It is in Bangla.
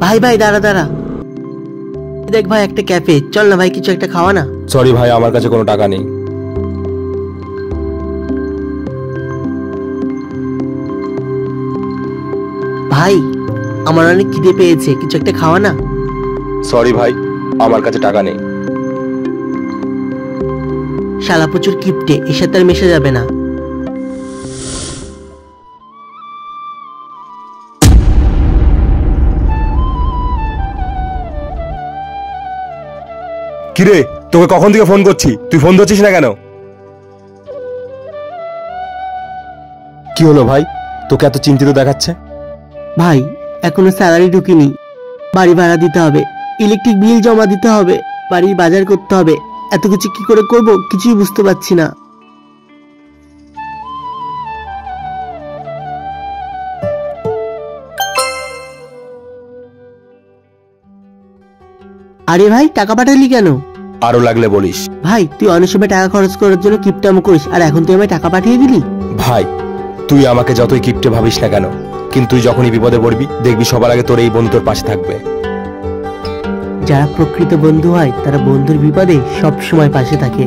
ভাই ভাই দাঁড়া দাঁড়া, দেখ ভাই একটা ক্যাফে, চল না ভাই কিছু একটা খাওয়া না। সরি ভাই, আমার কাছে কোনো টাকা নেই। ভাই আমার অনেক খিদে পেয়েছে, কিছু একটা খাওয়া না। সরি ভাই, আমার কাছে টাকা নেই। শালা প্রচুর কিপটে, এর সাথে আর মেশা যাবে না। কিরে, তোকে কখন থেকে ফোন করছি, তুই ফোন ধরছিস না কেন? কি হলো ভাই, তোকে এত চিন্তিত দেখাচ্ছে? ভাই এখনো স্যালারি ঢুকিনি, বাড়ি ভাড়া দিতে হবে, ইলেকট্রিক বিল জমা দিতে হবে, বাড়ির বাজার করতে হবে, এত কিছু কি করে করব কিছুই বুঝতে পারছি না। আরে ভাই টাকা পাঠালি কেন? আরো লাগলে বলিস। ভাই তুই অনেক সময় টাকা খরচ করার জন্য কিপটামো করিস, আর এখন তুই আমায় টাকা পাঠিয়ে দিলি। ভাই তুই আমাকে যতই কিপটে ভাবিস না কেন, কিন্তু তুই যখনই বিপদে পড়বি দেখবি সবার আগে তোর এই বন্ধু তোর পাশে থাকবে। যারা প্রকৃত বন্ধু হয় তারা বন্ধুর বিপদে সব সময় পাশে থাকে।